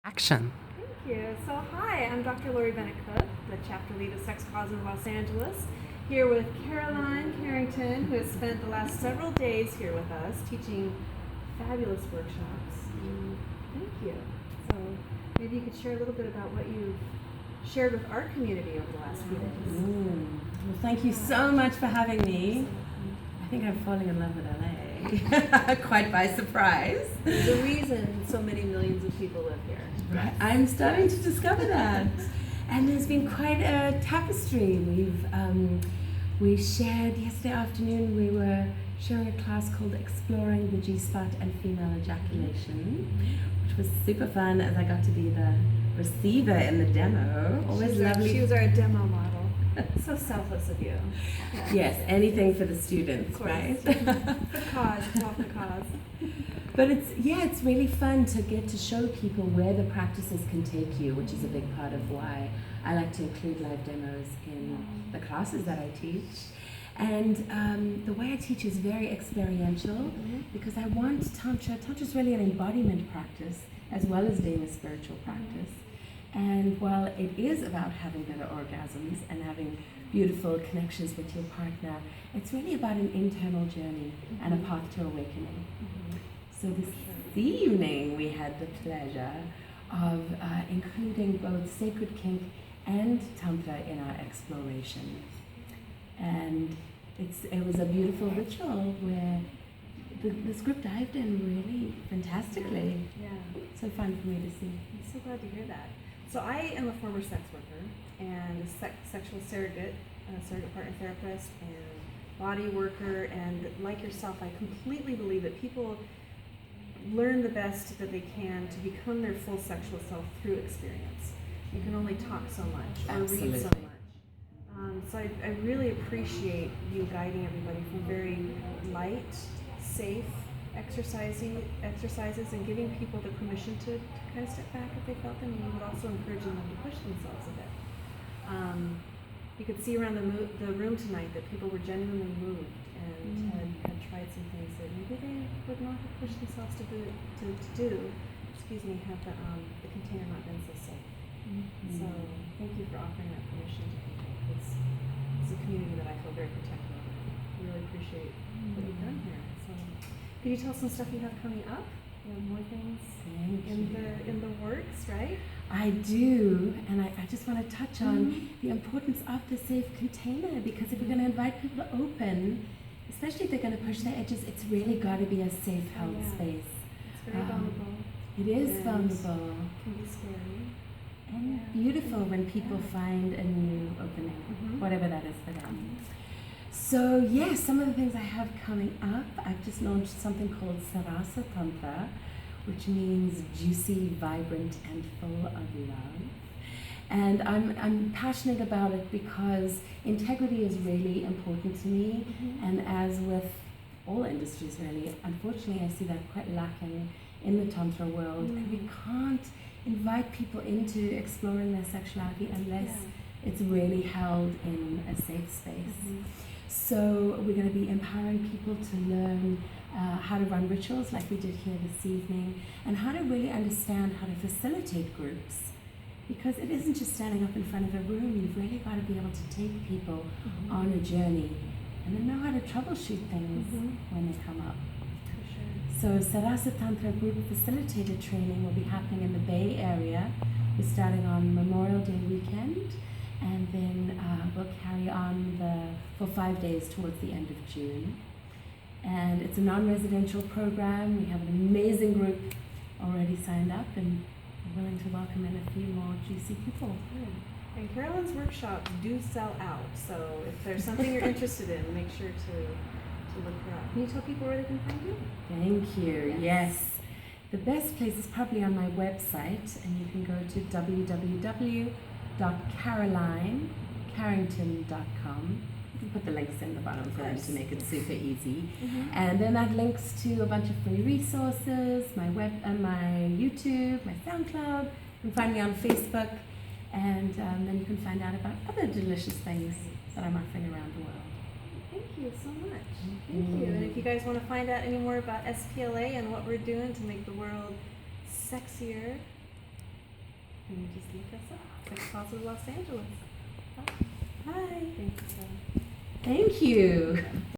Action. Thank you. So hi, I'm Dr. Laurie Bennett-Cook, the chapter lead of Sex Cause in Los Angeles, here with Caroline Carrington, who has spent the last several days here with us teaching fabulous workshops. Thank you. So maybe you could share a little bit about what you've shared with our community over the last few days. Well, thank you so much for having me. I think I'm falling in love with LA, quite by surprise. There's a reason so many millions of people live here. Right. I'm starting to discover that. And there's been quite a tapestry. We shared yesterday afternoon, we were sharing a class called Exploring the G-Spot and Female Ejaculation, which was super fun as I got to be the receiver in the demo. Always lovely. She was our demo model. So selfless of you. Yes, anything for the students, right? The cause, it's all the cause. But it's really fun to get to show people where the practices can take you, which is a big part of why I like to include live demos in the classes that I teach. And the way I teach is very experiential because I want Tantra is really an embodiment practice as well as being a spiritual practice. And while it is about having better orgasms and having beautiful connections with your partner, it's really about an internal journey and a path to awakening. So this evening we had the pleasure of including both sacred kink and Tantra in our exploration. And it was a beautiful ritual where this group dived in really fantastically. Yeah. So fun for me to see. I'm so glad to hear that. So I am a former sex worker and a sexual surrogate partner therapist and body worker, and like yourself, I completely believe that people learn the best that they can to become their full sexual self through experience. You can only talk so much or read so much. So I really appreciate you guiding everybody from very light, safe exercises and giving people the permission to kind of step back if they felt them, and you would also encouraging them to push themselves a bit. You could see around the room tonight that people were genuinely moved and had tried some things that maybe they would not have pushed themselves to do. Had the container not been so safe. So thank you for offering that permission to people. It's a community that I feel very protective of. I really appreciate what you've done here. So could you tell some stuff you have coming up? You have more things in the works, right? I do, and I just want to touch on the importance of the safe container, because if we're going to invite people to open, especially if they're going to push their edges, it's really got to be a safe, held space. It's very vulnerable. It is vulnerable. It can be scary. And beautiful when people find a new opening, whatever that is for them. So yes, some of the things I have coming up, I've just launched something called Sarasa Tantra, which means juicy, vibrant, and full of love. And I'm passionate about it because integrity is really important to me, and as with all industries really, unfortunately I see that quite lacking in the Tantra world, and we can't invite people into exploring their sexuality unless it's really held in a safe space. So we're going to be empowering people to learn how to run rituals like we did here this evening, and how to really understand how to facilitate groups. Because it isn't just standing up in front of a room, you've really got to be able to take people on a journey and then know how to troubleshoot things when they come up. So Sarasa Tantra group facilitator training will be happening in the Bay Area. We're starting on Memorial Day weekend, and then we'll carry on for 5 days towards the end of June. And it's a non-residential program. We have an amazing group already signed up, and we're willing to welcome in a few more juicy people. And Carolyn's workshops do sell out, so if there's something you're interested in, make sure to look her up. Can you tell people where they can find you? Thank you. Yes. The best place is probably on my website, and you can go to www.carolinecarrington.com. You can put the links in the bottom for them to make it super easy. And then that links to a bunch of free resources, my my YouTube, my SoundCloud. You can find me on Facebook, and then you can find out about other delicious things that I'm offering around the world. Thank you so much. Thank you. And if you guys want to find out any more about SPLA and what we're doing to make the world sexier, And just look us up. Sex Positive Los Angeles. Hi. Thank you, Sarah. Thank you.